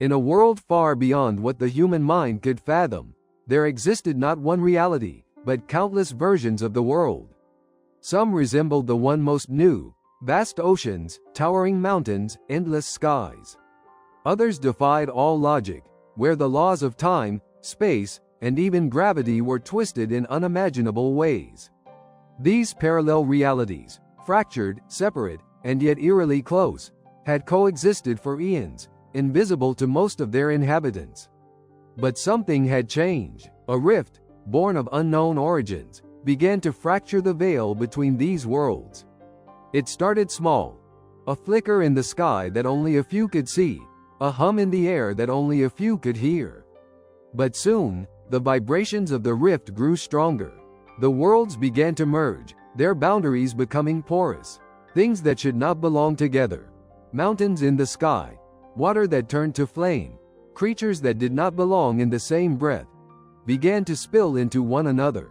In a world far beyond what the human mind could fathom, there existed not one reality, but countless versions of the world. Some resembled the one most new: vast oceans, towering mountains, endless skies. Others defied all logic, where the laws of time, space, and even gravity were twisted in unimaginable ways. These parallel realities, fractured, separate, and yet eerily close, had coexisted for eons, invisible to most of their inhabitants. But something had changed. A rift, born of unknown origins, began to fracture the veil between these worlds. It started small, a flicker in the sky that only a few could see, a hum in the air that only a few could hear. But soon, the vibrations of the rift grew stronger. The worlds began to merge, their boundaries becoming porous. Things that should not belong together. Mountains in the sky, water that turned to flame, creatures that did not belong in the same breath, began to spill into one another.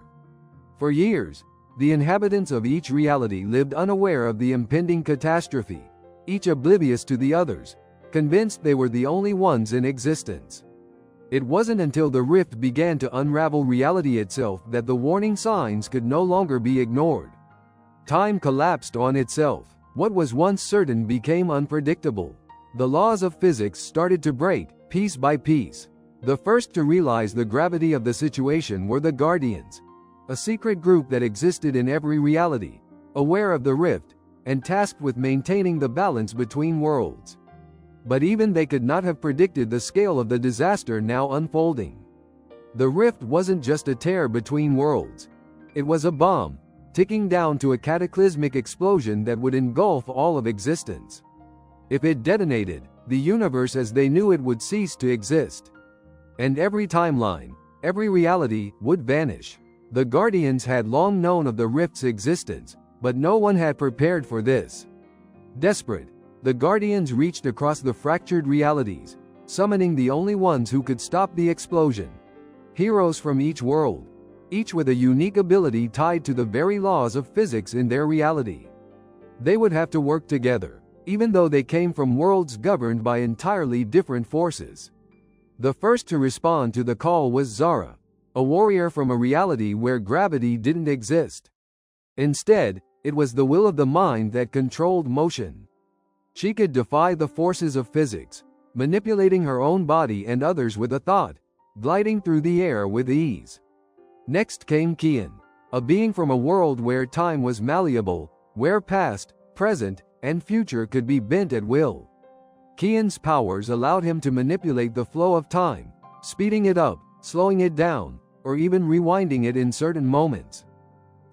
For years, the inhabitants of each reality lived unaware of the impending catastrophe, each oblivious to the others, convinced they were the only ones in existence. It wasn't until the rift began to unravel reality itself that the warning signs could no longer be ignored. Time collapsed on itself. What was once certain became unpredictable. The laws of physics started to break, piece by piece. The first to realize the gravity of the situation were the Guardians, a secret group that existed in every reality, aware of the rift, and tasked with maintaining the balance between worlds. But even they could not have predicted the scale of the disaster now unfolding. The rift wasn't just a tear between worlds. It was a bomb, ticking down to a cataclysmic explosion that would engulf all of existence. If it detonated, the universe as they knew it would cease to exist. And every timeline, every reality, would vanish. The Guardians had long known of the rift's existence, but no one had prepared for this. Desperate, the Guardians reached across the fractured realities, summoning the only ones who could stop the explosion. Heroes from each world, each with a unique ability tied to the very laws of physics in their reality. They would have to work together, even though they came from worlds governed by entirely different forces. The first to respond to the call was Zara, a warrior from a reality where gravity didn't exist. Instead, it was the will of the mind that controlled motion. She could defy the forces of physics, manipulating her own body and others with a thought, gliding through the air with ease. Next came Kian, a being from a world where time was malleable, where past, present, and future could be bent at will. Kian's powers allowed him to manipulate the flow of time, speeding it up, slowing it down, or even rewinding it in certain moments.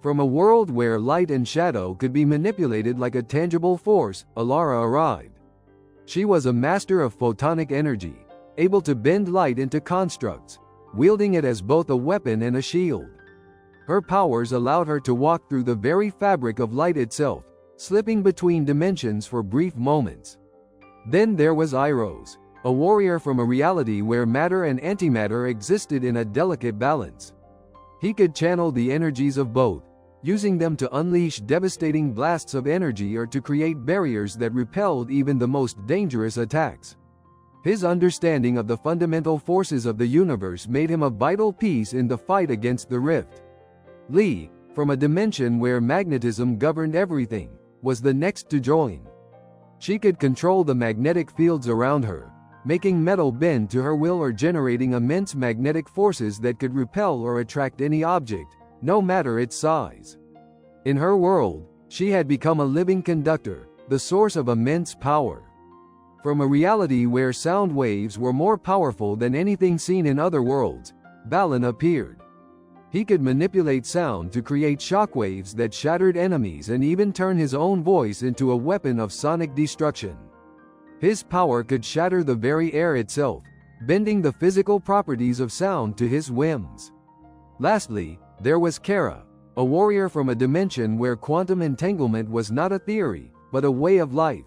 From a world where light and shadow could be manipulated like a tangible force, Alara arrived. She was a master of photonic energy, able to bend light into constructs, wielding it as both a weapon and a shield. Her powers allowed her to walk through the very fabric of light itself, slipping between dimensions for brief moments. Then there was Iros, a warrior from a reality where matter and antimatter existed in a delicate balance. He could channel the energies of both, using them to unleash devastating blasts of energy or to create barriers that repelled even the most dangerous attacks. His understanding of the fundamental forces of the universe made him a vital piece in the fight against the rift. Li, from a dimension where magnetism governed everything, was the next to join. She could control the magnetic fields around her, making metal bend to her will or generating immense magnetic forces that could repel or attract any object, no matter its size. In her world, she had become a living conductor, the source of immense power. From a reality where sound waves were more powerful than anything seen in other worlds, Balan appeared. He could manipulate sound to create shockwaves that shattered enemies and even turn his own voice into a weapon of sonic destruction. His power could shatter the very air itself, bending the physical properties of sound to his whims. Lastly, there was Kara, a warrior from a dimension where quantum entanglement was not a theory, but a way of life.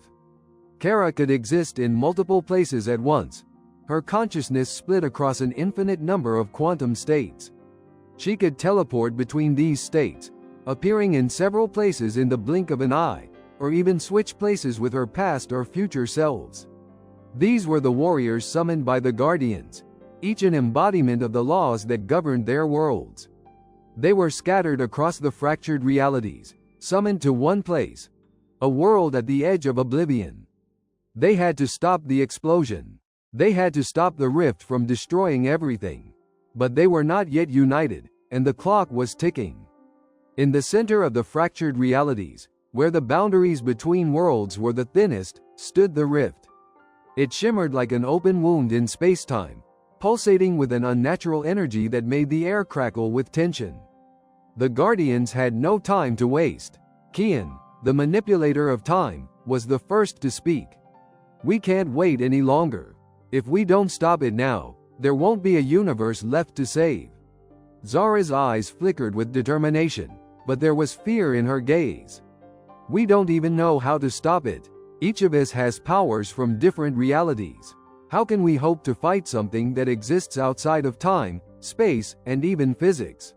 Kara could exist in multiple places at once, her consciousness split across an infinite number of quantum states. She could teleport between these states, appearing in several places in the blink of an eye, or even switch places with her past or future selves. These were the warriors summoned by the Guardians, each an embodiment of the laws that governed their worlds. They were scattered across the fractured realities, summoned to one place, a world at the edge of oblivion. They had to stop the explosion. They had to stop the rift from destroying everything. But they were not yet united, and the clock was ticking. In the center of the fractured realities, where the boundaries between worlds were the thinnest, stood the rift. It shimmered like an open wound in space-time, pulsating with an unnatural energy that made the air crackle with tension. The Guardians had no time to waste. Kian, the manipulator of time, was the first to speak. "We can't wait any longer. If we don't stop it now, there won't be a universe left to save." Zara's eyes flickered with determination, but there was fear in her gaze. "We don't even know how to stop it. Each of us has powers from different realities. How can we hope to fight something that exists outside of time, space, and even physics?"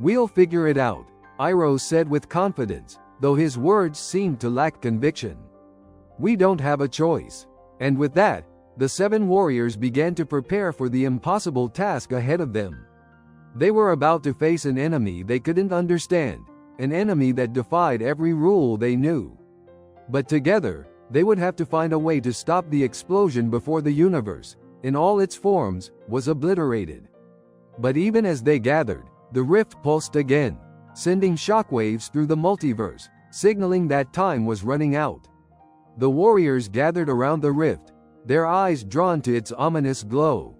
"We'll figure it out," Iroh said with confidence, though his words seemed to lack conviction. "We don't have a choice." And with that, the 7 warriors began to prepare for the impossible task ahead of them. They were about to face an enemy they couldn't understand, an enemy that defied every rule they knew. But together, they would have to find a way to stop the explosion before the universe, in all its forms, was obliterated. But even as they gathered, the rift pulsed again, sending shockwaves through the multiverse, signaling that time was running out. The warriors gathered around the rift, their eyes drawn to its ominous glow.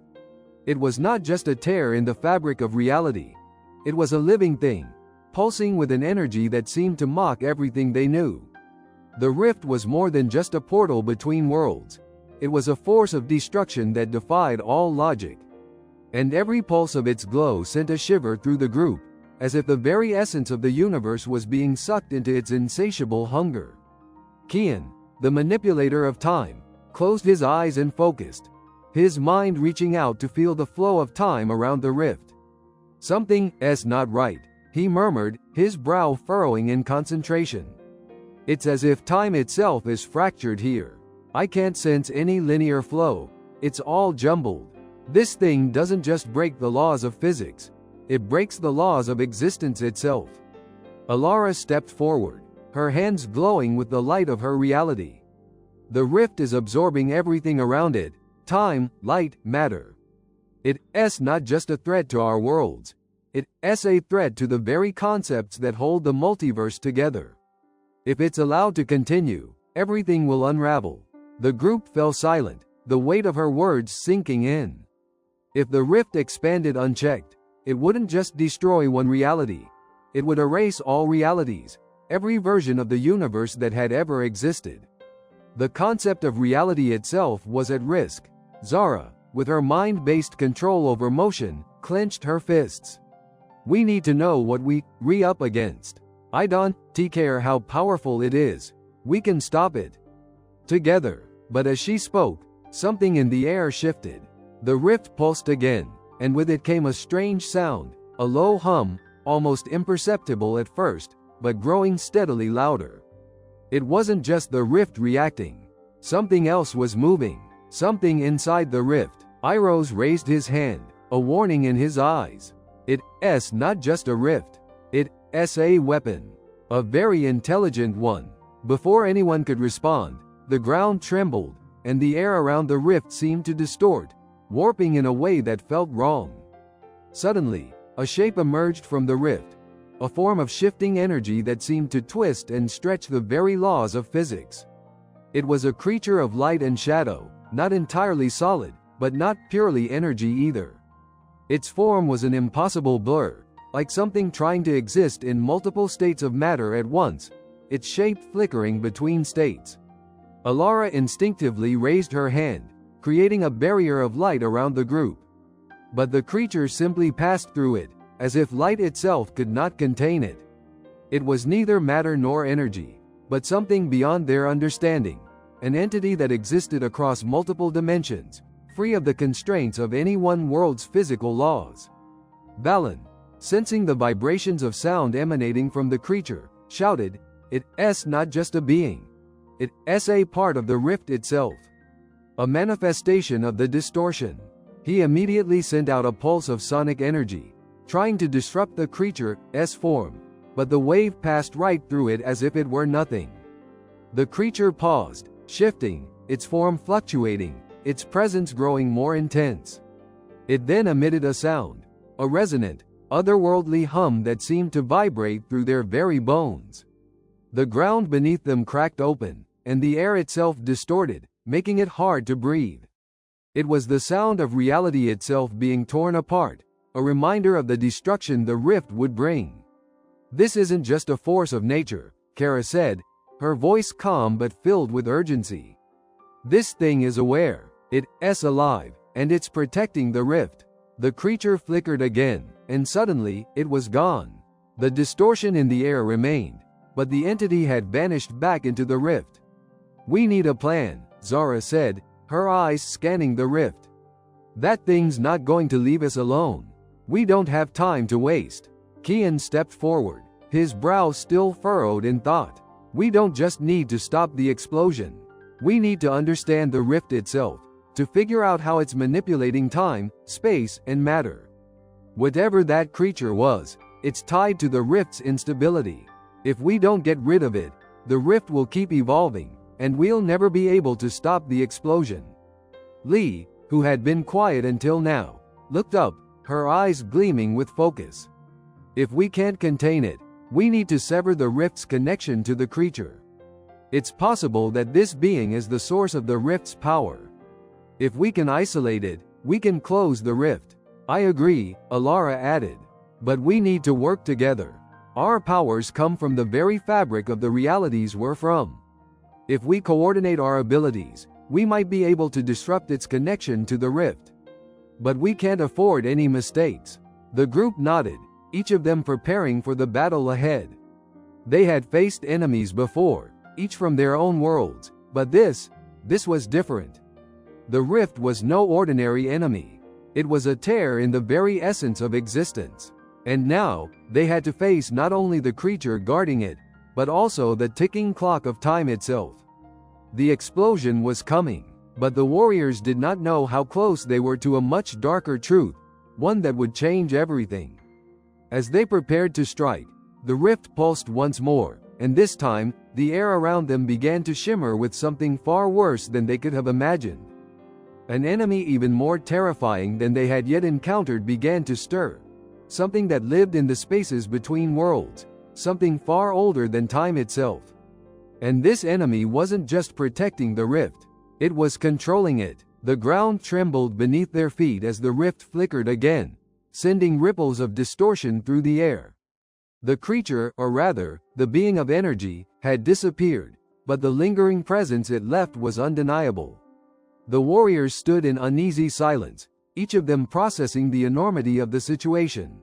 It was not just a tear in the fabric of reality. It was a living thing, pulsing with an energy that seemed to mock everything they knew. The rift was more than just a portal between worlds. It was a force of destruction that defied all logic. And every pulse of its glow sent a shiver through the group, as if the very essence of the universe was being sucked into its insatiable hunger. Kian, the manipulator of time, closed his eyes and focused, his mind reaching out to feel the flow of time around the rift. "Something's not right," he murmured, his brow furrowing in concentration. "It's as if time itself is fractured here. I can't sense any linear flow. It's all jumbled. This thing doesn't just break the laws of physics. It breaks the laws of existence itself." Alara stepped forward, her hands glowing with the light of her reality. "The rift is absorbing everything around it, time, light, matter. It's not just a threat to our worlds. It's a threat to the very concepts that hold the multiverse together. If it's allowed to continue, everything will unravel." The group fell silent, the weight of her words sinking in. If the rift expanded unchecked, it wouldn't just destroy one reality. It would erase all realities, every version of the universe that had ever existed. The concept of reality itself was at risk. Zara, with her mind-based control over motion, clenched her fists. "We need to know what we're up against. I don't care how powerful it is. We can stop it together." But as she spoke, something in the air shifted. The rift pulsed again, and with it came a strange sound, a low hum, almost imperceptible at first, but growing steadily louder. It wasn't just the rift reacting. Something else was moving, something inside the rift. Iroh raised his hand, a warning in his eyes. It's not just a rift. It's a weapon. A very intelligent one. Before anyone could respond, the ground trembled, and the air around the rift seemed to distort, warping in a way that felt wrong. Suddenly, a shape emerged from the rift, a form of shifting energy that seemed to twist and stretch the very laws of physics. It was a creature of light and shadow, not entirely solid, but not purely energy either. Its form was an impossible blur, like something trying to exist in multiple states of matter at once, its shape flickering between states. Alara instinctively raised her hand, creating a barrier of light around the group. But the creature simply passed through it, as if light itself could not contain it. It was neither matter nor energy, but something beyond their understanding, an entity that existed across multiple dimensions, free of the constraints of any one world's physical laws. Balan, sensing the vibrations of sound emanating from the creature, shouted, "It's not just a being. It's a part of the rift itself." a manifestation of the distortion. He immediately sent out a pulse of sonic energy, trying to disrupt the creature's form, but the wave passed right through it as if it were nothing. The creature paused, shifting, its form fluctuating, its presence growing more intense. It then emitted a sound, a resonant, otherworldly hum that seemed to vibrate through their very bones. The ground beneath them cracked open, and the air itself distorted, making it hard to breathe. It was the sound of reality itself being torn apart, a reminder of the destruction the rift would bring. "This isn't just a force of nature," Kara said, her voice calm but filled with urgency. "This thing is aware, it's alive, and it's protecting the rift." The creature flickered again, and suddenly, it was gone. The distortion in the air remained, but the entity had vanished back into the rift. "We need a plan," Zara said, her eyes scanning the rift. "That thing's not going to leave us alone. We don't have time to waste." Kian stepped forward, his brow still furrowed in thought. "We don't just need to stop the explosion. We need to understand the rift itself, to figure out how it's manipulating time, space, and matter. Whatever that creature was, it's tied to the rift's instability. If we don't get rid of it, the rift will keep evolving, and we'll never be able to stop the explosion." Lee, who had been quiet until now, looked up, her eyes gleaming with focus. "If we can't contain it, we need to sever the rift's connection to the creature. It's possible that this being is the source of the rift's power. If we can isolate it, we can close the rift." "I agree," Alara added. "But we need to work together. Our powers come from the very fabric of the realities we're from. If we coordinate our abilities, we might be able to disrupt its connection to the rift. But we can't afford any mistakes." The group nodded, each of them preparing for the battle ahead. They had faced enemies before, each from their own worlds, but this was different. The rift was no ordinary enemy. It was a tear in the very essence of existence. And now, they had to face not only the creature guarding it, but also the ticking clock of time itself. The explosion was coming, but the warriors did not know how close they were to a much darker truth, one that would change everything. As they prepared to strike, the rift pulsed once more, and this time, the air around them began to shimmer with something far worse than they could have imagined. An enemy even more terrifying than they had yet encountered began to stir. Something that lived in the spaces between worlds, something far older than time itself. And this enemy wasn't just protecting the rift, it was controlling it. The ground trembled beneath their feet as the rift flickered again, sending ripples of distortion through the air. The creature, or rather, the being of energy, had disappeared, but the lingering presence it left was undeniable. The warriors stood in uneasy silence, each of them processing the enormity of the situation.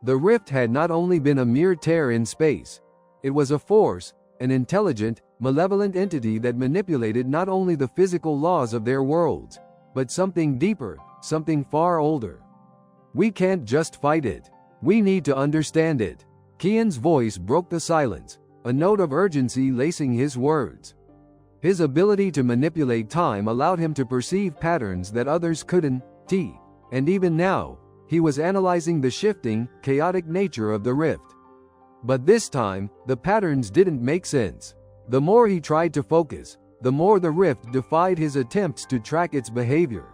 The rift had not only been a mere tear in space, it was a force, an intelligent, malevolent entity that manipulated not only the physical laws of their worlds, but something deeper, something far older. "We can't just fight it. We need to understand it." Kian's voice broke the silence, a note of urgency lacing his words. His ability to manipulate time allowed him to perceive patterns that others couldn't, and even now, he was analyzing the shifting, chaotic nature of the rift. But this time, the patterns didn't make sense. The more he tried to focus, the more the rift defied his attempts to track its behavior.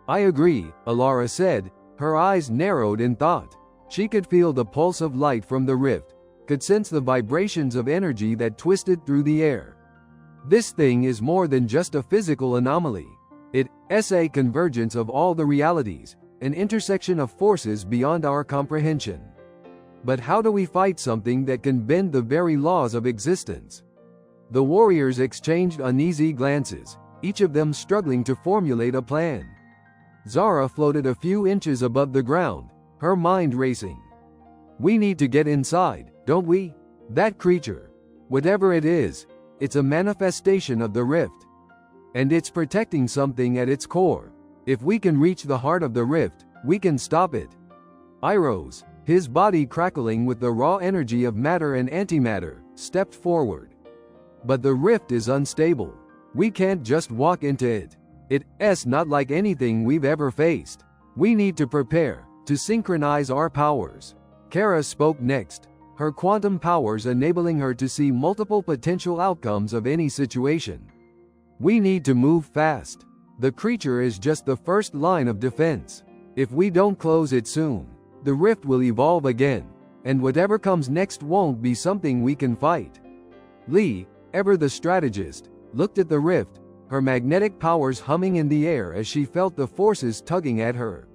"I agree," Alara said, her eyes narrowed in thought. She could feel the pulse of light from the rift, could sense the vibrations of energy that twisted through the air. "This thing is more than just a physical anomaly. It's a convergence of all the realities, an intersection of forces beyond our comprehension. But how do we fight something that can bend the very laws of existence?" The warriors exchanged uneasy glances, each of them struggling to formulate a plan. Zara floated a few inches above the ground, her mind racing. "We need to get inside, don't we? That creature, whatever it is, it's a manifestation of the rift. And it's protecting something at its core. If we can reach the heart of the rift, we can stop it." Iros, his body crackling with the raw energy of matter and antimatter, stepped forward. "But the rift is unstable. We can't just walk into it." It's not like anything we've ever faced. We need to prepare, to synchronize our powers. Kara spoke next, her quantum powers enabling her to see multiple potential outcomes of any situation. We need to move fast. The creature is just the first line of defense. If we don't close it soon, the rift will evolve again, and whatever comes next won't be something we can fight. Lee, ever the strategist, looked at the rift, her magnetic powers humming in the air as she felt the forces tugging at her.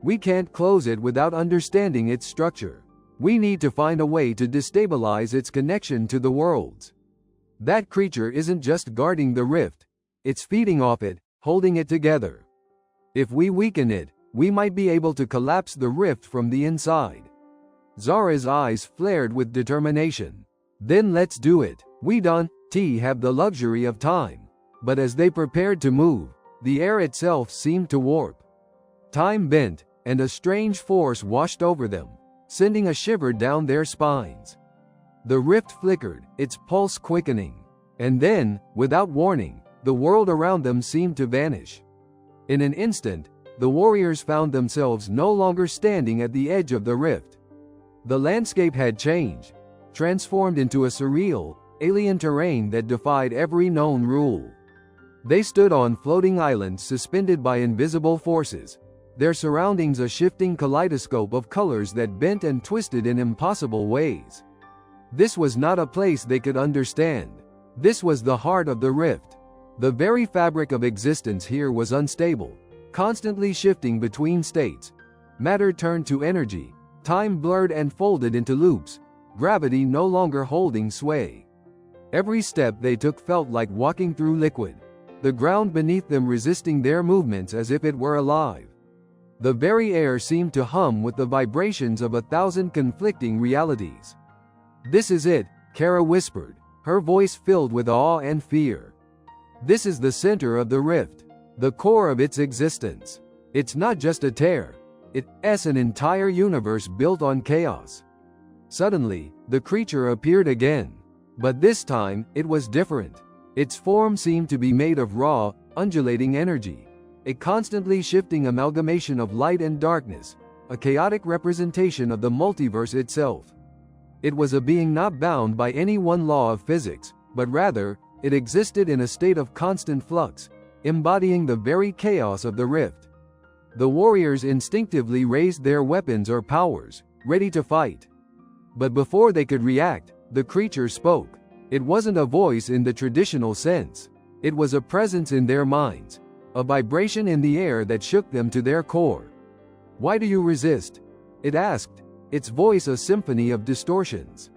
We can't close it without understanding its structure. We need to find a way to destabilize its connection to the worlds. That creature isn't just guarding the rift, it's feeding off it, holding it together. If we weaken it, we might be able to collapse the rift from the inside. Zara's eyes flared with determination. Then let's do it. We don't have the luxury of time. But as they prepared to move, the air itself seemed to warp. Time bent, and a strange force washed over them, sending a shiver down their spines. The rift flickered, its pulse quickening. And then, without warning, the world around them seemed to vanish. In an instant, the warriors found themselves no longer standing at the edge of the rift. The landscape had changed, transformed into a surreal, alien terrain that defied every known rule. They stood on floating islands suspended by invisible forces, their surroundings a shifting kaleidoscope of colors that bent and twisted in impossible ways. This was not a place they could understand. This was the heart of the rift. The very fabric of existence here was unstable, constantly shifting between states. Matter turned to energy, time blurred and folded into loops, gravity no longer holding sway. Every step they took felt like walking through liquid, the ground beneath them resisting their movements as if it were alive. The very air seemed to hum with the vibrations of 1,000 conflicting realities. "This is it," Kara whispered, her voice filled with awe and fear. "This is the center of the rift, the core of its existence. It's not just a tear, it's an entire universe built on chaos." Suddenly, the creature appeared again. But this time, it was different. Its form seemed to be made of raw, undulating energy, a constantly shifting amalgamation of light and darkness, a chaotic representation of the multiverse itself. It was a being not bound by any one law of physics, but rather, it existed in a state of constant flux, embodying the very chaos of the rift. The warriors instinctively raised their weapons or powers, ready to fight. But before they could react, the creature spoke. It wasn't a voice in the traditional sense. It was a presence in their minds, a vibration in the air that shook them to their core. "Why do you resist?" it asked, its voice a symphony of distortions.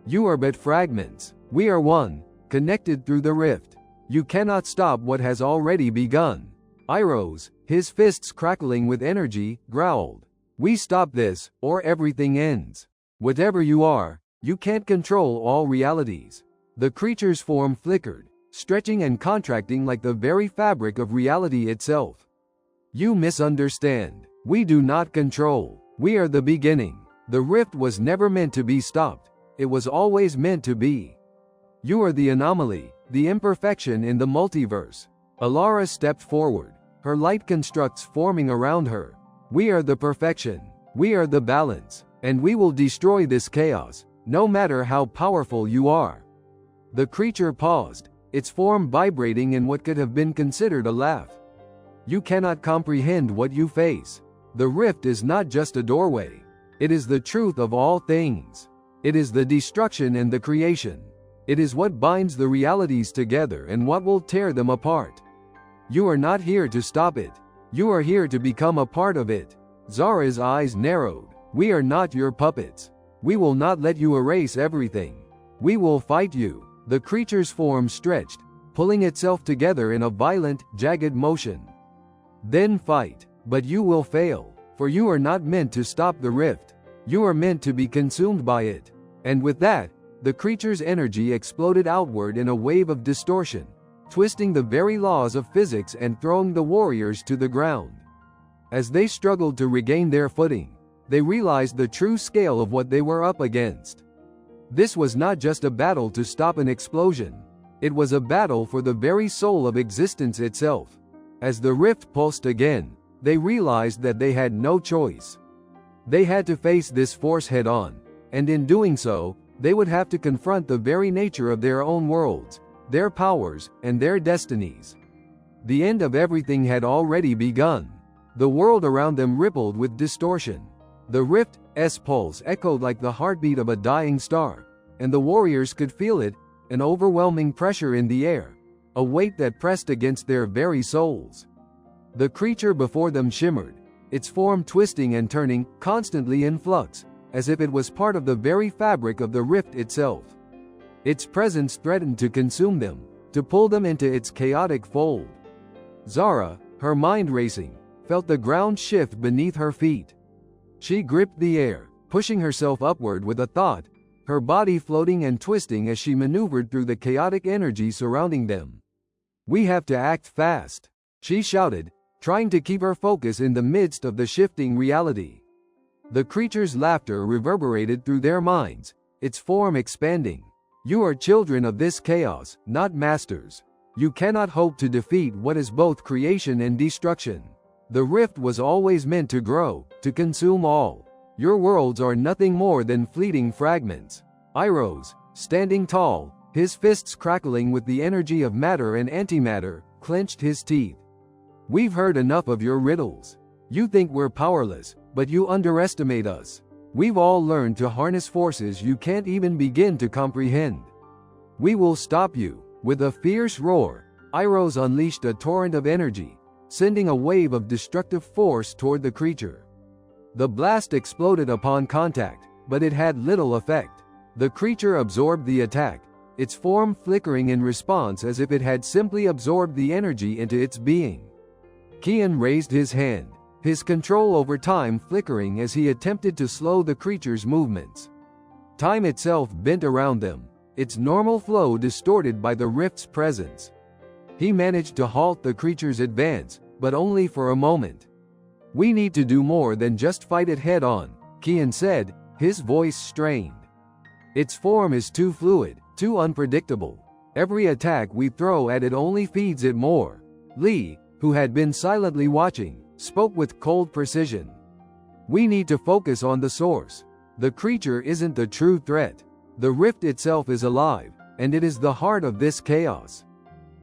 "You are but fragments. We are one, connected through the rift. You cannot stop what has already begun." Iroh, his fists crackling with energy, growled, "We stop this, or everything ends. Whatever you are, you can't control all realities." The creature's form flickered, stretching and contracting like the very fabric of reality itself. "You misunderstand. We do not control. We are the beginning. The rift was never meant to be stopped. It was always meant to be. You are the anomaly, the imperfection in the multiverse." Alara stepped forward, her light constructs forming around her. "We are the perfection. We are the balance. And we will destroy this chaos, no matter how powerful you are." The creature paused, its form vibrating in what could have been considered a laugh. "You cannot comprehend what you face. The rift is not just a doorway. It is the truth of all things. It is the destruction and the creation. It is what binds the realities together and what will tear them apart. You are not here to stop it. You are here to become a part of it." Zara's eyes narrowed. "We are not your puppets. We will not let you erase everything. We will fight you." The creature's form stretched, pulling itself together in a violent, jagged motion. "Then fight. But you will fail, for you are not meant to stop the rift. You are meant to be consumed by it." And with that, the creature's energy exploded outward in a wave of distortion, twisting the very laws of physics and throwing the warriors to the ground. As they struggled to regain their footing, they realized the true scale of what they were up against. This was not just a battle to stop an explosion. It was a battle for the very soul of existence itself. As the rift pulsed again, they realized that they had no choice. They had to face this force head-on, and in doing so, they would have to confront the very nature of their own worlds, their powers, and their destinies. The end of everything had already begun. The world around them rippled with distortion. The rift's pulse echoed like the heartbeat of a dying star, and the warriors could feel it, an overwhelming pressure in the air, a weight that pressed against their very souls. The creature before them shimmered, its form twisting and turning, constantly in flux, as if it was part of the very fabric of the rift itself. Its presence threatened to consume them, to pull them into its chaotic fold. Zara, her mind racing, felt the ground shift beneath her feet. She gripped the air, pushing herself upward with a thought, her body floating and twisting as she maneuvered through the chaotic energy surrounding them. "We have to act fast," she shouted, trying to keep her focus in the midst of the shifting reality. The creature's laughter reverberated through their minds, its form expanding. "You are children of this chaos, not masters. You cannot hope to defeat what is both creation and destruction. The rift was always meant to grow, to consume all. Your worlds are nothing more than fleeting fragments." Iroh, standing tall, his fists crackling with the energy of matter and antimatter, clenched his teeth. "We've heard enough of your riddles. You think we're powerless, but you underestimate us. We've all learned to harness forces you can't even begin to comprehend. We will stop you." With a fierce roar, Iroh unleashed a torrent of energy, sending a wave of destructive force toward the creature. The blast exploded upon contact, but it had little effect. The creature absorbed the attack, its form flickering in response as if it had simply absorbed the energy into its being. Kian raised his hand, his control over time flickering as he attempted to slow the creature's movements. Time itself bent around them, its normal flow distorted by the rift's presence. He managed to halt the creature's advance, but only for a moment. "We need to do more than just fight it head-on," Kian said, his voice strained. "Its form is too fluid, too unpredictable. Every attack we throw at it only feeds it more." Li, who had been silently watching, spoke with cold precision. "We need to focus on the source. The creature isn't the true threat. The rift itself is alive, and it is the heart of this chaos.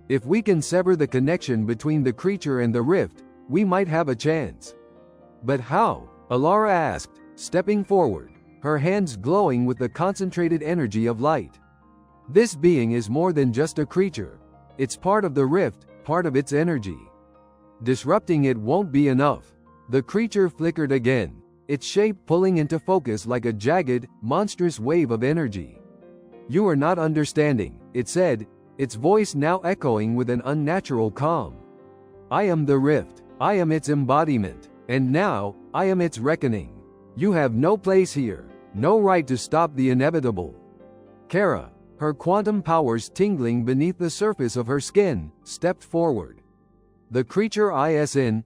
If we can sever the connection between the creature and the rift, we might have a chance." "But how?" Alara asked, stepping forward, her hands glowing with the concentrated energy of light. "This being is more than just a creature. It's part of the rift, part of its energy. Disrupting it won't be enough." The creature flickered again, its shape pulling into focus like a jagged, monstrous wave of energy. "You are not understanding," it said, its voice now echoing with an unnatural calm. "I am the rift. I am its embodiment. And now, I am its reckoning. You have no place here, no right to stop the inevitable." Kara, her quantum powers tingling beneath the surface of her skin, stepped forward. "The creature isn't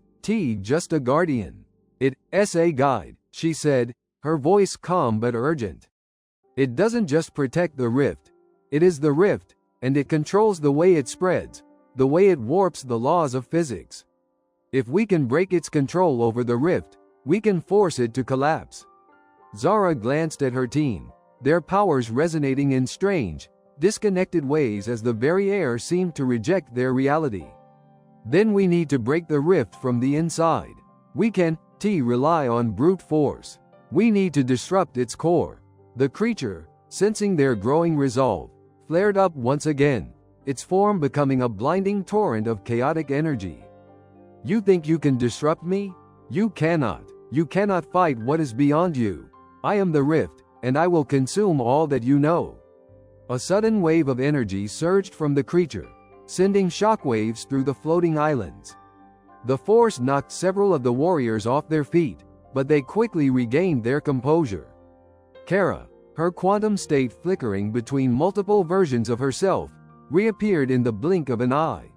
just a guardian. It's a guide," she said, her voice calm but urgent. "It doesn't just protect the rift. It is the rift, and it controls the way it spreads, the way it warps the laws of physics. If we can break its control over the rift, we can force it to collapse." Zara glanced at her team, their powers resonating in strange, disconnected ways as the very air seemed to reject their reality. "Then we need to break the rift from the inside. We can't rely on brute force. We need to disrupt its core." The creature, sensing their growing resolve, flared up once again, its form becoming a blinding torrent of chaotic energy. "You think you can disrupt me? You cannot. You cannot fight what is beyond you. I am the rift, and I will consume all that you know." A sudden wave of energy surged from the creature, sending shockwaves through the floating islands. The force knocked several of the warriors off their feet, but they quickly regained their composure. Kara, her quantum state flickering between multiple versions of herself, reappeared in the blink of an eye.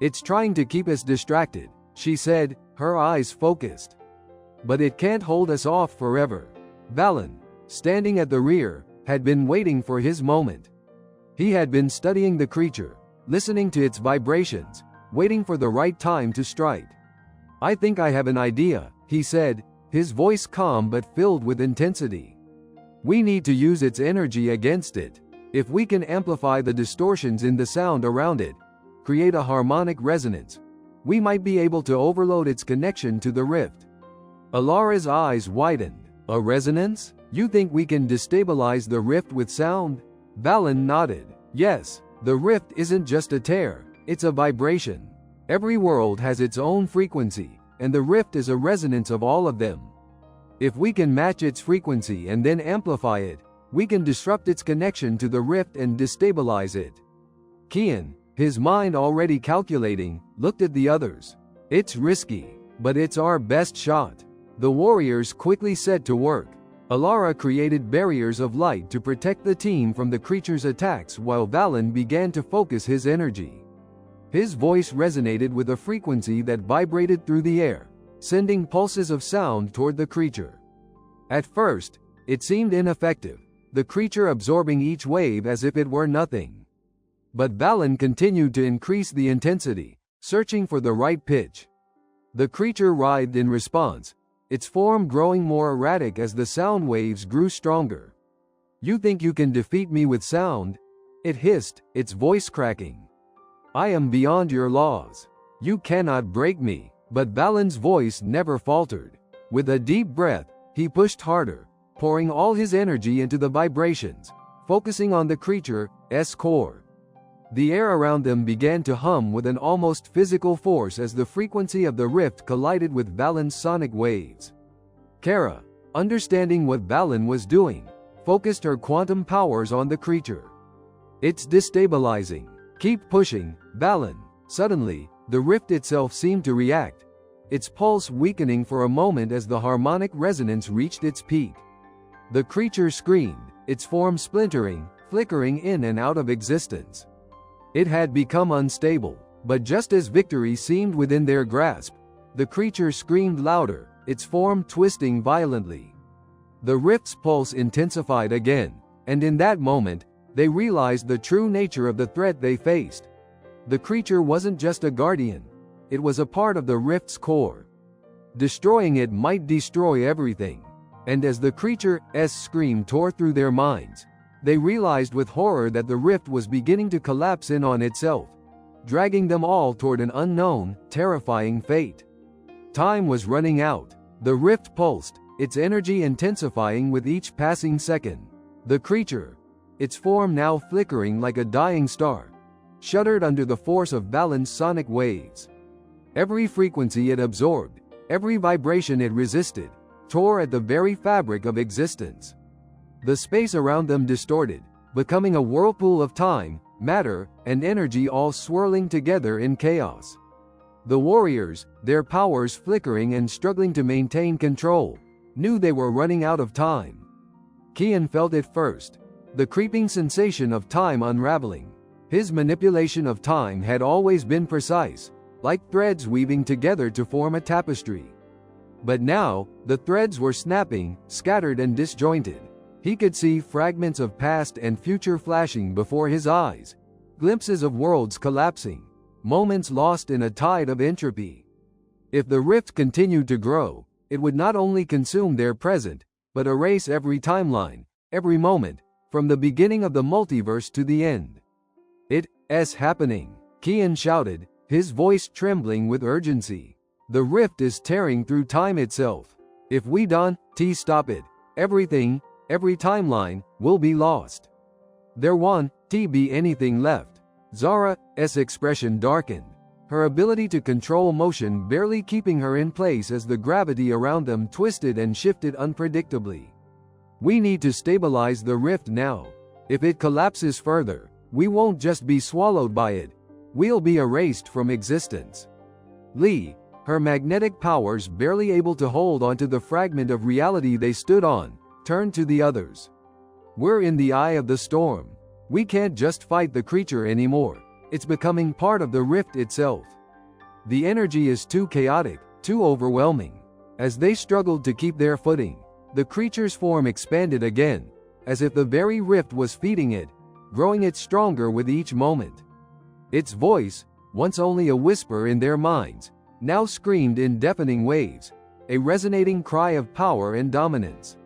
"It's trying to keep us distracted," she said, her eyes focused. "But it can't hold us off forever." Valen, standing at the rear, had been waiting for his moment. He had been studying the creature, listening to its vibrations, waiting for the right time to strike. "I think I have an idea," he said, his voice calm but filled with intensity. "We need to use its energy against it. If we can amplify the distortions in the sound around it, create a harmonic resonance, we might be able to overload its connection to the rift." Alara's eyes widened. "A resonance? You think we can destabilize the rift with sound?" Balan nodded. "Yes, the rift isn't just a tear, it's a vibration. Every world has its own frequency, and the rift is a resonance of all of them. If we can match its frequency and then amplify it, we can disrupt its connection to the rift and destabilize it." Kian, his mind already calculating, looked at the others. "It's risky, but it's our best shot." The warriors quickly set to work. Alara created barriers of light to protect the team from the creature's attacks while Balan began to focus his energy. His voice resonated with a frequency that vibrated through the air, sending pulses of sound toward the creature. At first, it seemed ineffective, the creature absorbing each wave as if it were nothing. But Balan continued to increase the intensity, searching for the right pitch. The creature writhed in response, its form growing more erratic as the sound waves grew stronger. "You think you can defeat me with sound?" it hissed, its voice cracking. "I am beyond your laws. You cannot break me." But Balan's voice never faltered. With a deep breath, he pushed harder, pouring all his energy into the vibrations, focusing on the creature's core. The air around them began to hum with an almost physical force as the frequency of the rift collided with Balan's sonic waves. Kara, understanding what Balan was doing, focused her quantum powers on the creature. "It's destabilizing. Keep pushing, Balan." Suddenly, the rift itself seemed to react, its pulse weakening for a moment as the harmonic resonance reached its peak. The creature screamed, its form splintering, flickering in and out of existence. It had become unstable, but just as victory seemed within their grasp, the creature screamed louder, its form twisting violently. The rift's pulse intensified again, and in that moment, they realized the true nature of the threat they faced. The creature wasn't just a guardian, it was a part of the rift's core. Destroying it might destroy everything. And as the creature's scream tore through their minds, they realized with horror that the rift was beginning to collapse in on itself, dragging them all toward an unknown, terrifying fate. Time was running out. The rift pulsed, its energy intensifying with each passing second. The creature, its form now flickering like a dying star, shuddered under the force of Balan's sonic waves. Every frequency it absorbed, every vibration it resisted, tore at the very fabric of existence. The space around them distorted, becoming a whirlpool of time, matter, and energy all swirling together in chaos. The warriors, their powers flickering and struggling to maintain control, knew they were running out of time. Kian felt it first, the creeping sensation of time unraveling. His manipulation of time had always been precise, like threads weaving together to form a tapestry. But now, the threads were snapping, scattered and disjointed. He could see fragments of past and future flashing before his eyes, glimpses of worlds collapsing, moments lost in a tide of entropy. If the rift continued to grow, it would not only consume their present, but erase every timeline, every moment, from the beginning of the multiverse to the end. "It's happening," Kian shouted, his voice trembling with urgency. "The rift is tearing through time itself. If we don't stop it, everything, every timeline, will be lost. There won't be anything left." Zara's expression darkened, her ability to control motion barely keeping her in place as the gravity around them twisted and shifted unpredictably. "We need to stabilize the rift now. If it collapses further, we won't just be swallowed by it, we'll be erased from existence." Lee, her magnetic powers barely able to hold onto the fragment of reality they stood on, turned to the others. "We're in the eye of the storm. We can't just fight the creature anymore. It's becoming part of the rift itself. The energy is too chaotic, too overwhelming." As they struggled to keep their footing, the creature's form expanded again, as if the very rift was feeding it, growing it stronger with each moment. Its voice, once only a whisper in their minds, now screamed in deafening waves, a resonating cry of power and dominance.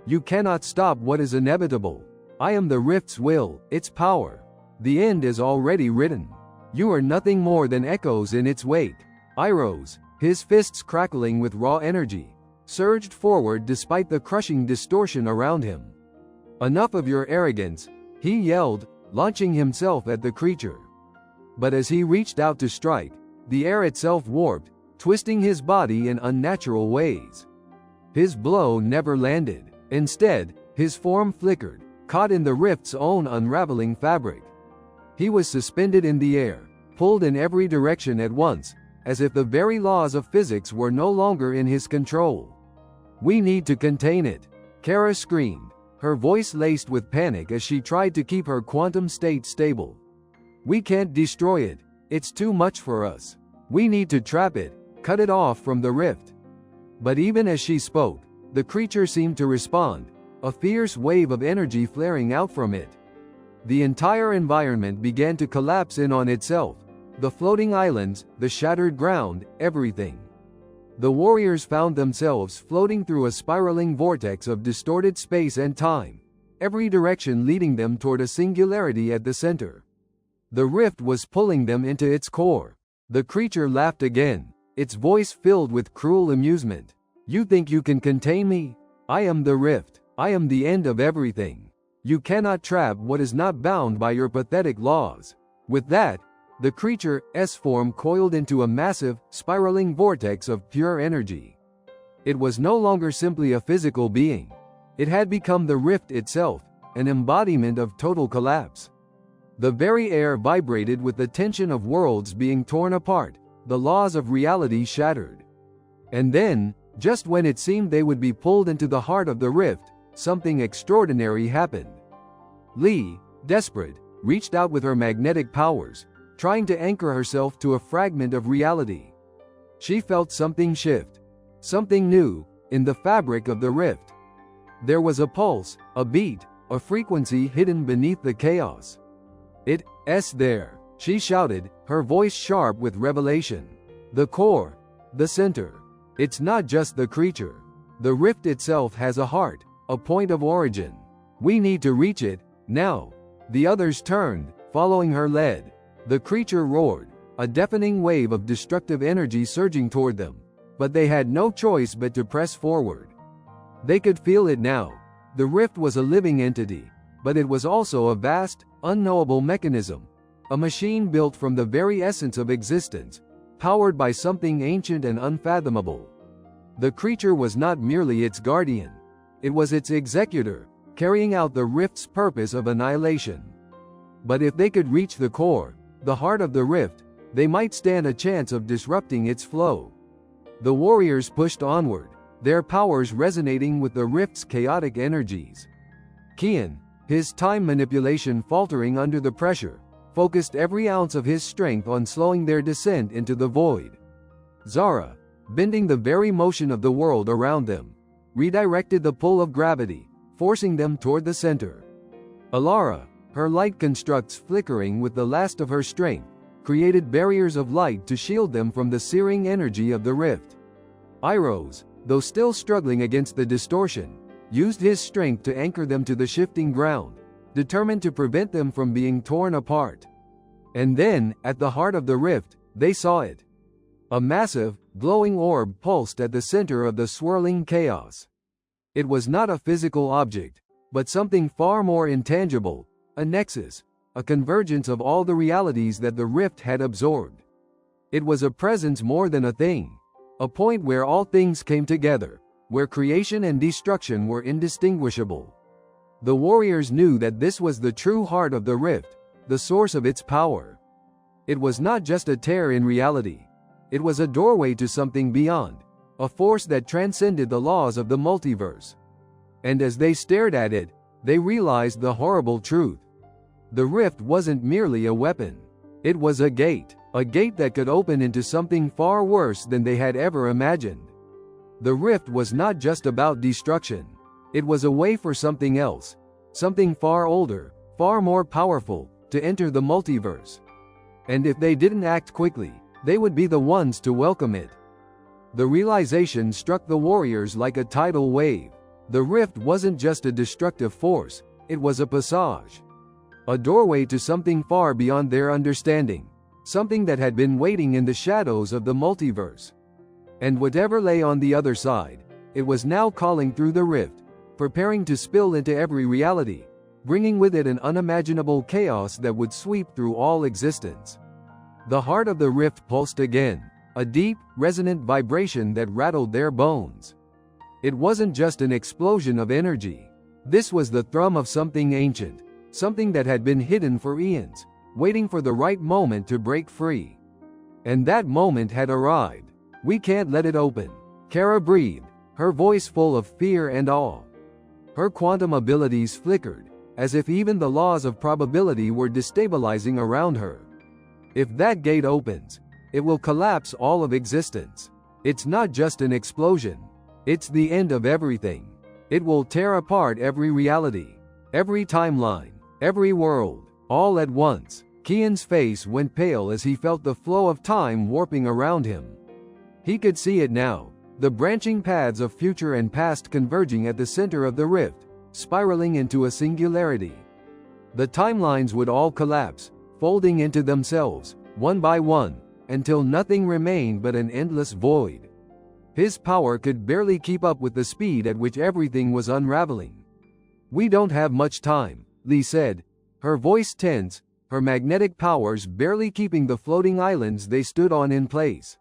You cannot stop what is inevitable. I am the rift's will, its power. The end is already written. You are nothing more than echoes in its wake. Iroh, his fists crackling with raw energy, surged forward despite the crushing distortion around him. Enough of your arrogance, he yelled, launching himself at the creature. But as he reached out to strike, the air itself warped, twisting his body in unnatural ways. His blow never landed. Instead, his form flickered, caught in the rift's own unraveling fabric. He was suspended in the air, pulled in every direction at once, as if the very laws of physics were no longer in his control. We need to contain it, Kara screamed, her voice laced with panic as she tried to keep her quantum state stable. We can't destroy it, it's too much for us. We need to trap it, cut it off from the rift. But even as she spoke, the creature seemed to respond, a fierce wave of energy flaring out from it. The entire environment began to collapse in on itself, the floating islands, the shattered ground, everything. The warriors found themselves floating through a spiraling vortex of distorted space and time, every direction leading them toward a singularity at the center. The rift was pulling them into its core. The creature laughed again, its voice filled with cruel amusement. You think you can contain me? I am the rift. I am the end of everything. You cannot trap what is not bound by your pathetic laws. With that, the creature's form coiled into a massive, spiraling vortex of pure energy. It was no longer simply a physical being. It had become the rift itself, an embodiment of total collapse. The very air vibrated with the tension of worlds being torn apart, the laws of reality shattered. And then, just when it seemed they would be pulled into the heart of the rift, something extraordinary happened. Lee, desperate, reached out with her magnetic powers, trying to anchor herself to a fragment of reality. She felt something shift, something new, in the fabric of the rift. There was a pulse, a beat, a frequency hidden beneath the chaos. It's there, she shouted, her voice sharp with revelation. The core, the center. It's not just the creature. The rift itself has a heart, a point of origin. We need to reach it, now. The others turned, following her lead. The creature roared, a deafening wave of destructive energy surging toward them. But they had no choice but to press forward. They could feel it now. The rift was a living entity, but it was also a vast, unknowable mechanism. A machine built from the very essence of existence, powered by something ancient and unfathomable. The creature was not merely its guardian. It was its executor, carrying out the rift's purpose of annihilation. But if they could reach the core, the heart of the rift, they might stand a chance of disrupting its flow. The warriors pushed onward, their powers resonating with the rift's chaotic energies. Kian, his time manipulation faltering under the pressure, focused every ounce of his strength on slowing their descent into the void. Zara, bending the very motion of the world around them, redirected the pull of gravity, forcing them toward the center. Alara, her light constructs flickering with the last of her strength, created barriers of light to shield them from the searing energy of the rift. Iroh, though still struggling against the distortion, used his strength to anchor them to the shifting ground, determined to prevent them from being torn apart. And then, at the heart of the rift, they saw it. A massive, glowing orb pulsed at the center of the swirling chaos. It was not a physical object, but something far more intangible, a nexus, a convergence of all the realities that the rift had absorbed. It was a presence more than a thing, a point where all things came together, where creation and destruction were indistinguishable. The warriors knew that this was the true heart of the rift, the source of its power. It was not just a tear in reality. It was a doorway to something beyond, a force that transcended the laws of the multiverse. And as they stared at it, they realized the horrible truth. The rift wasn't merely a weapon. It was a gate that could open into something far worse than they had ever imagined. The rift was not just about destruction. It was a way for something else, something far older, far more powerful, to enter the multiverse. And if they didn't act quickly, they would be the ones to welcome it. The realization struck the warriors like a tidal wave. The rift wasn't just a destructive force, it was a passage. A doorway to something far beyond their understanding. Something that had been waiting in the shadows of the multiverse. And whatever lay on the other side, it was now calling through the rift, preparing to spill into every reality, bringing with it an unimaginable chaos that would sweep through all existence. The heart of the rift pulsed again, a deep, resonant vibration that rattled their bones. It wasn't just an explosion of energy. This was the thrum of something ancient, something that had been hidden for eons, waiting for the right moment to break free. And that moment had arrived. We can't let it open. Kara breathed, her voice full of fear and awe. Her quantum abilities flickered, as if even the laws of probability were destabilizing around her. If that gate opens, it will collapse all of existence. It's not just an explosion. It's the end of everything. It will tear apart every reality, every timeline, every world, all at once. Kian's face went pale as he felt the flow of time warping around him. He could see it now, the branching paths of future and past converging at the center of the rift, spiraling into a singularity. The timelines would all collapse, folding into themselves, one by one, until nothing remained but an endless void. His power could barely keep up with the speed at which everything was unraveling. "We don't have much time," Lee said, her voice tense, her magnetic powers barely keeping the floating islands they stood on in place.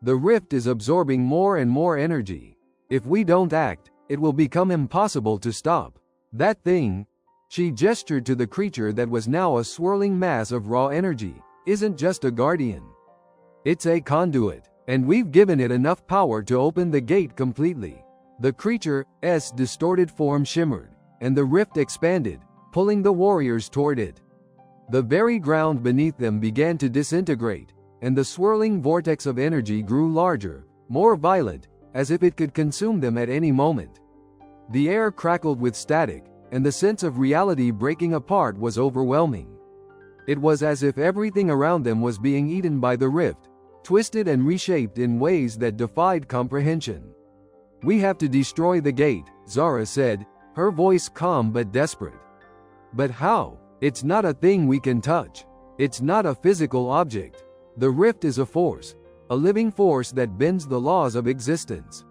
"The rift is absorbing more and more energy. If we don't act, it will become impossible to stop. That thing," she gestured to the creature that was now a swirling mass of raw energy, "isn't just a guardian. It's a conduit, and we've given it enough power to open the gate completely." The creature's distorted form shimmered, and the rift expanded, pulling the warriors toward it. The very ground beneath them began to disintegrate, and the swirling vortex of energy grew larger, more violent, as if it could consume them at any moment. The air crackled with static, and the sense of reality breaking apart was overwhelming. It was as if everything around them was being eaten by the rift, twisted and reshaped in ways that defied comprehension. "We have to destroy the gate," Zara said, her voice calm but desperate. "But how? It's not a thing we can touch. It's not a physical object. The rift is a force, a living force that bends the laws of existence.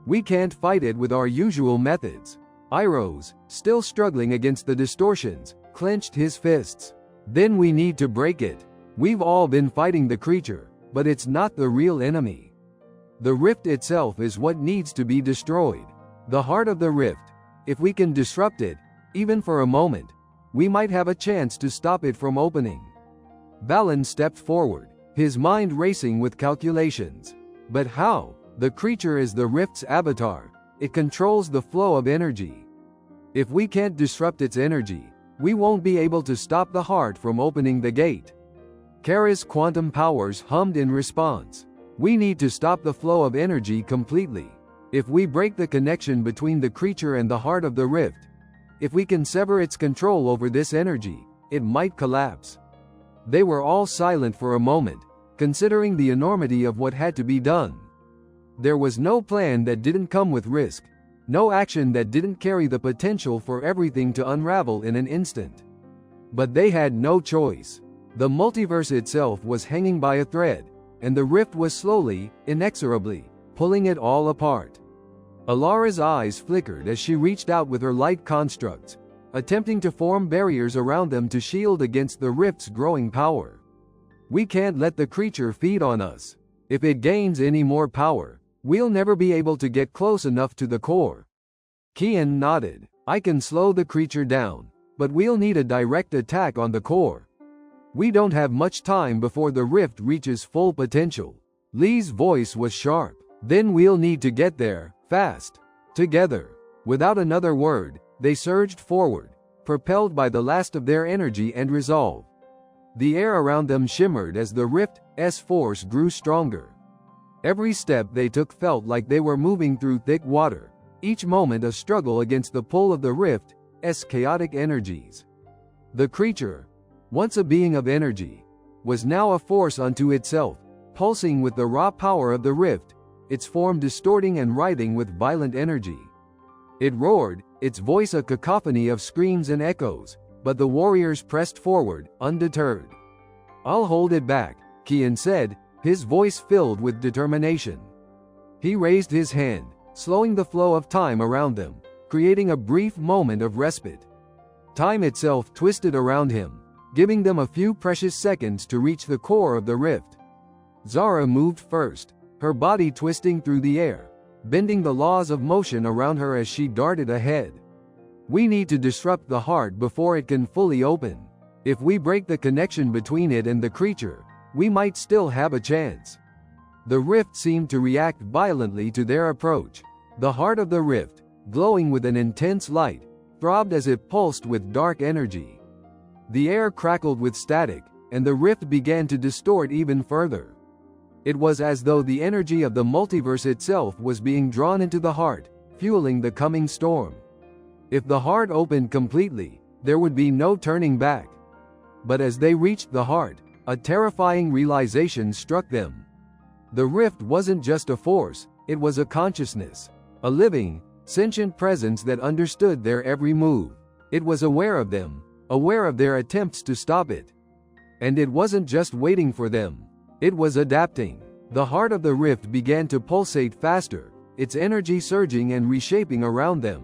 We can't fight it with our usual methods." Iroh's, still struggling against the distortions, clenched his fists. "Then we need to break it. We've all been fighting the creature, but it's not the real enemy. The rift itself is what needs to be destroyed. The heart of the rift. If we can disrupt it, even for a moment, we might have a chance to stop it from opening." Valen stepped forward, his mind racing with calculations. "But how? The creature is the rift's avatar. It controls the flow of energy. If we can't disrupt its energy, we won't be able to stop the heart from opening the gate." Kara's quantum powers hummed in response. "We need to stop the flow of energy completely. If we break the connection between the creature and the heart of the rift, if we can sever its control over this energy, it might collapse." They were all silent for a moment, considering the enormity of what had to be done. There was no plan that didn't come with risk, no action that didn't carry the potential for everything to unravel in an instant. But they had no choice. The multiverse itself was hanging by a thread, and the rift was slowly, inexorably, pulling it all apart. Alara's eyes flickered as she reached out with her light constructs, attempting to form barriers around them to shield against the rift's growing power. "We can't let the creature feed on us. If it gains any more power, we'll never be able to get close enough to the core." Kian nodded. "I can slow the creature down, but we'll need a direct attack on the core. We don't have much time before the rift reaches full potential." Lee's voice was sharp. "Then we'll need to get there, fast." Together, without another word, they surged forward, propelled by the last of their energy and resolve. The air around them shimmered as the rift's force grew stronger. Every step they took felt like they were moving through thick water, each moment a struggle against the pull of the rift's chaotic energies. The creature, once a being of energy, was now a force unto itself, pulsing with the raw power of the rift, its form distorting and writhing with violent energy. It roared, its voice a cacophony of screams and echoes, but the warriors pressed forward, undeterred. "I'll hold it back," Kian said, his voice filled with determination. He raised his hand, slowing the flow of time around them, creating a brief moment of respite. Time itself twisted around him, giving them a few precious seconds to reach the core of the rift. Zara moved first, her body twisting through the air, bending the laws of motion around her as she darted ahead. "We need to disrupt the heart before it can fully open. If we break the connection between it and the creature, we might still have a chance." The rift seemed to react violently to their approach. The heart of the rift, glowing with an intense light, throbbed as it pulsed with dark energy. The air crackled with static, and the rift began to distort even further. It was as though the energy of the multiverse itself was being drawn into the heart, fueling the coming storm. If the heart opened completely, there would be no turning back. But as they reached the heart, a terrifying realization struck them. The rift wasn't just a force, it was a consciousness. A living, sentient presence that understood their every move. It was aware of them, aware of their attempts to stop it. And it wasn't just waiting for them. It was adapting. The heart of the rift began to pulsate faster, its energy surging and reshaping around them.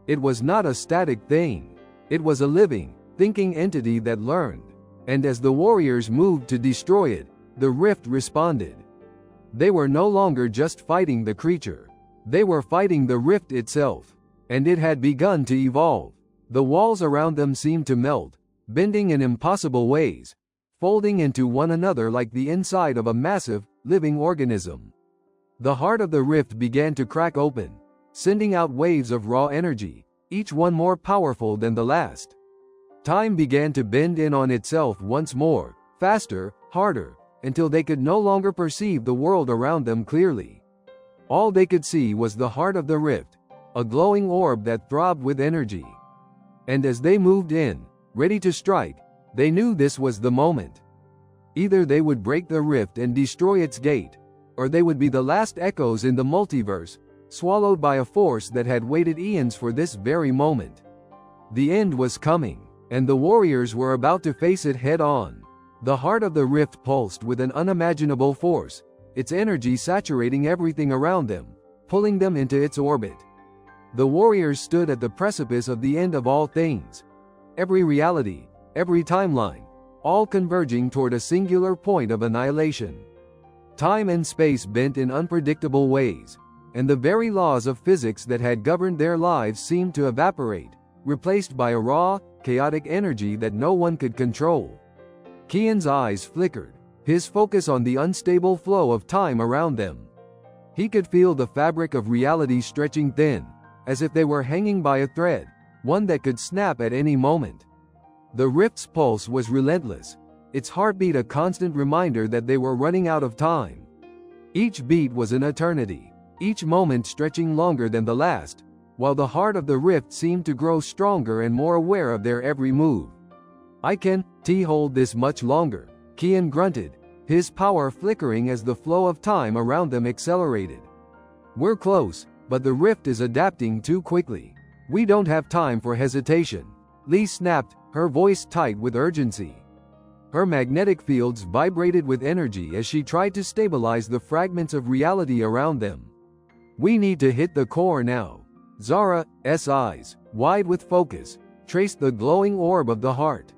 It was not a static thing. It was a living, thinking entity that learned. And as the warriors moved to destroy it, the rift responded. They were no longer just fighting the creature. They were fighting the rift itself. And it had begun to evolve. The walls around them seemed to melt, bending in impossible ways, folding into one another like the inside of a massive, living organism. The heart of the rift began to crack open, sending out waves of raw energy, each one more powerful than the last. Time began to bend in on itself once more, faster, harder, until they could no longer perceive the world around them clearly. All they could see was the heart of the rift, a glowing orb that throbbed with energy. And as they moved in, ready to strike, they knew this was the moment. Either they would break the rift and destroy its gate, or they would be the last echoes in the multiverse, swallowed by a force that had waited eons for this very moment. The end was coming, and the warriors were about to face it head-on. The heart of the rift pulsed with an unimaginable force, its energy saturating everything around them, pulling them into its orbit. The warriors stood at the precipice of the end of all things. Every reality, every timeline, all converging toward a singular point of annihilation. Time and space bent in unpredictable ways, and the very laws of physics that had governed their lives seemed to evaporate, replaced by a raw, chaotic energy that no one could control. Kian's eyes flickered, his focus on the unstable flow of time around them. He could feel the fabric of reality stretching thin, as if they were hanging by a thread, one that could snap at any moment. The rift's pulse was relentless, its heartbeat a constant reminder that they were running out of time. Each beat was an eternity, each moment stretching longer than the last, while the heart of the rift seemed to grow stronger and more aware of their every move. "I can't hold this much longer," Kian grunted, his power flickering as the flow of time around them accelerated. "We're close, but the rift is adapting too quickly. We don't have time for hesitation." Lee snapped, her voice tight with urgency. Her magnetic fields vibrated with energy as she tried to stabilize the fragments of reality around them. "We need to hit the core now." Zara's eyes, wide with focus, traced the glowing orb of the heart.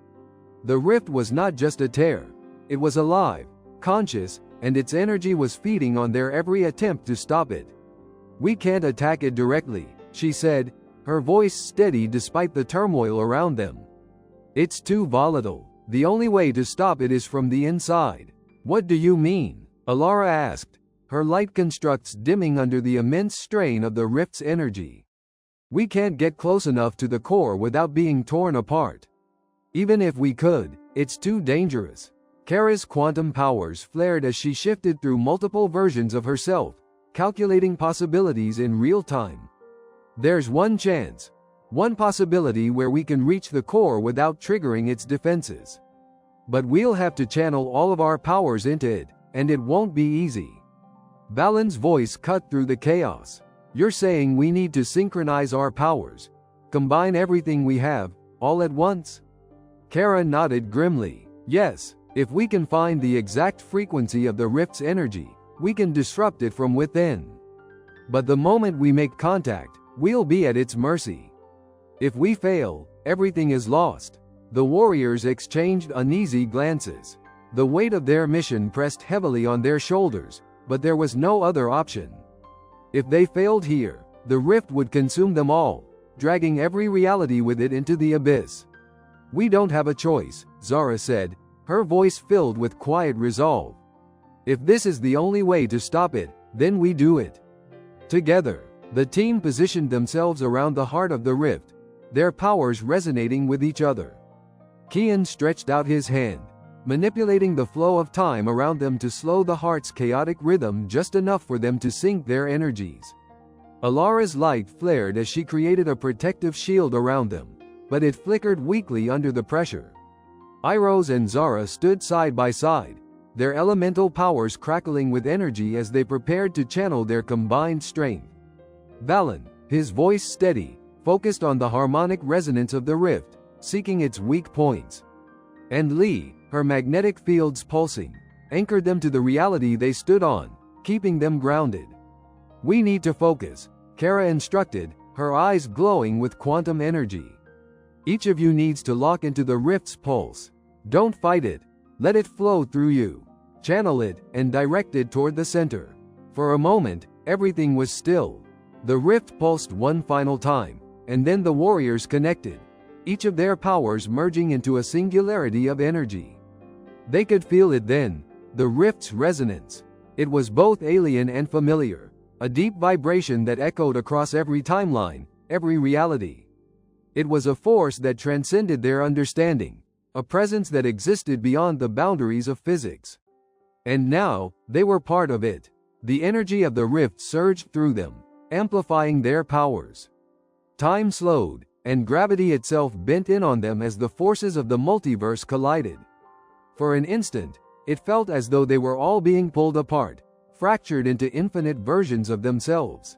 The rift was not just a tear. It was alive, conscious, and its energy was feeding on their every attempt to stop it. "We can't attack it directly," she said, her voice steady despite the turmoil around them. "It's too volatile. The only way to stop it is from the inside." "What do you mean?" Alara asked, her light constructs dimming under the immense strain of the rift's energy. "We can't get close enough to the core without being torn apart. Even if we could, it's too dangerous." Kara's quantum powers flared as she shifted through multiple versions of herself, calculating possibilities in real time. "There's one chance. One possibility where we can reach the core without triggering its defenses." But we'll have to channel all of our powers into it, and it won't be easy. Valen's voice cut through the chaos. You're saying we need to synchronize our powers? Combine everything we have, all at once? Kara nodded grimly. Yes, if we can find the exact frequency of the rift's energy, we can disrupt it from within. But the moment we make contact, we'll be at its mercy. If we fail, everything is lost. The warriors exchanged uneasy glances. The weight of their mission pressed heavily on their shoulders, but there was no other option. If they failed here, the rift would consume them all, dragging every reality with it into the abyss. We don't have a choice, Zara said, her voice filled with quiet resolve. If this is the only way to stop it, then we do it. Together, the team positioned themselves around the heart of the rift, their powers resonating with each other. Kian stretched out his hand, manipulating the flow of time around them to slow the heart's chaotic rhythm just enough for them to sync their energies. Alara's light flared as she created a protective shield around them, but it flickered weakly under the pressure. Iros and Zara stood side by side, their elemental powers crackling with energy as they prepared to channel their combined strength. Valen, his voice steady, focused on the harmonic resonance of the rift, seeking its weak points. And Lee, her magnetic fields pulsing, anchored them to the reality they stood on, keeping them grounded. We need to focus, Kara instructed, her eyes glowing with quantum energy. Each of you needs to lock into the rift's pulse. Don't fight it. Let it flow through you. Channel it and direct it toward the center. For a moment, everything was still. The rift pulsed one final time, and then the warriors connected, each of their powers merging into a singularity of energy. They could feel it then, the rift's resonance. It was both alien and familiar, a deep vibration that echoed across every timeline, every reality. It was a force that transcended their understanding, a presence that existed beyond the boundaries of physics. And now, they were part of it. The energy of the rift surged through them, amplifying their powers. Time slowed, and gravity itself bent in on them as the forces of the multiverse collided. For an instant, it felt as though they were all being pulled apart, fractured into infinite versions of themselves.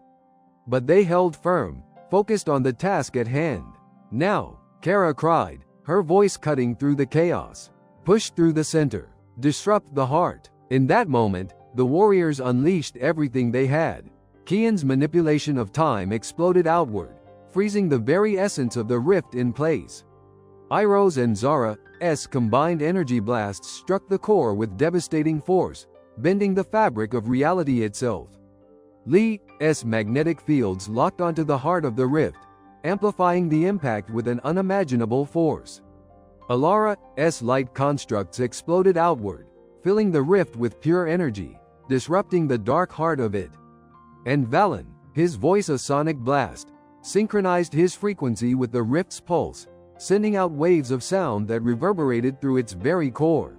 But they held firm, focused on the task at hand. Now, Kara cried, her voice cutting through the chaos. Push through the center. Disrupt the heart. In that moment, the warriors unleashed everything they had. Kian's manipulation of time exploded outward, freezing the very essence of the rift in place. Iros and Zara's combined energy blasts struck the core with devastating force, bending the fabric of reality itself. Lee's magnetic fields locked onto the heart of the rift, amplifying the impact with an unimaginable force. Alara's light constructs exploded outward, filling the rift with pure energy, disrupting the dark heart of it. And Valen, his voice a sonic blast, synchronized his frequency with the rift's pulse, sending out waves of sound that reverberated through its very core.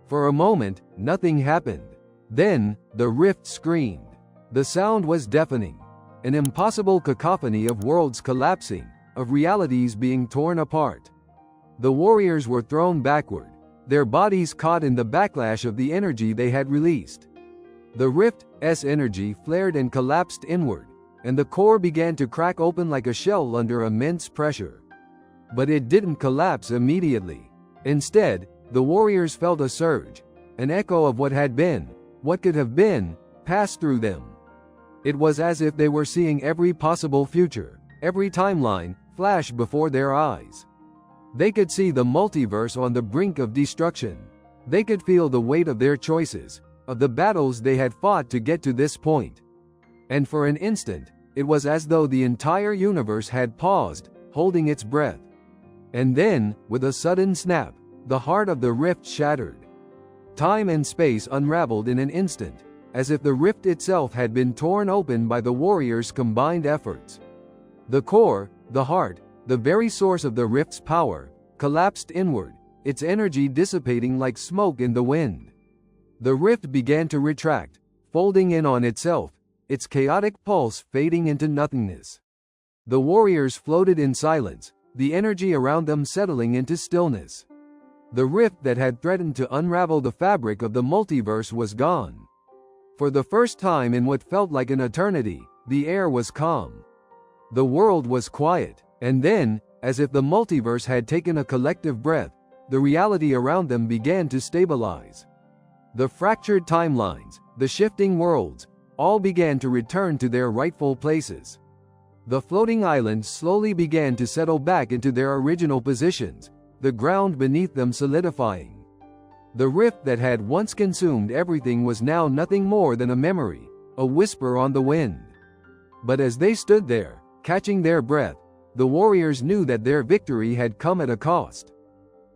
For a moment, nothing happened. Then, the rift screamed. The sound was deafening, an impossible cacophony of worlds collapsing, of realities being torn apart. The warriors were thrown backward, their bodies caught in the backlash of the energy they had released. The rift's energy flared and collapsed inward, and the core began to crack open like a shell under immense pressure. But it didn't collapse immediately. Instead, the warriors felt a surge, an echo of what had been, what could have been, pass through them. It was as if they were seeing every possible future, every timeline, flash before their eyes. They could see the multiverse on the brink of destruction. They could feel the weight of their choices, of the battles they had fought to get to this point. And for an instant, it was as though the entire universe had paused, holding its breath. And then, with a sudden snap, the heart of the rift shattered. Time and space unraveled in an instant, as if the rift itself had been torn open by the warriors' combined efforts. The core, the heart, the very source of the rift's power, collapsed inward, its energy dissipating like smoke in the wind. The rift began to retract, folding in on itself, its chaotic pulse fading into nothingness. The warriors floated in silence, the energy around them settling into stillness. The rift that had threatened to unravel the fabric of the multiverse was gone. For the first time in what felt like an eternity, the air was calm. The world was quiet, and then, as if the multiverse had taken a collective breath, the reality around them began to stabilize. The fractured timelines, the shifting worlds, all began to return to their rightful places. The floating islands slowly began to settle back into their original positions, the ground beneath them solidifying. The rift that had once consumed everything was now nothing more than a memory, a whisper on the wind. But as they stood there, catching their breath, the warriors knew that their victory had come at a cost.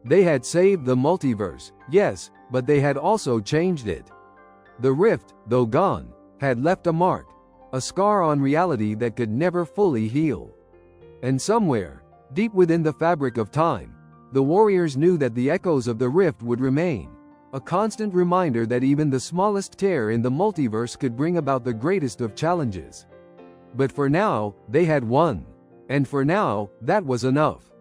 They had saved the multiverse, yes, but they had also changed it. The rift, though gone, had left a mark, a scar on reality that could never fully heal. And somewhere, deep within the fabric of time, the warriors knew that the echoes of the rift would remain, a constant reminder that even the smallest tear in the multiverse could bring about the greatest of challenges. But for now, they had won. And for now, that was enough.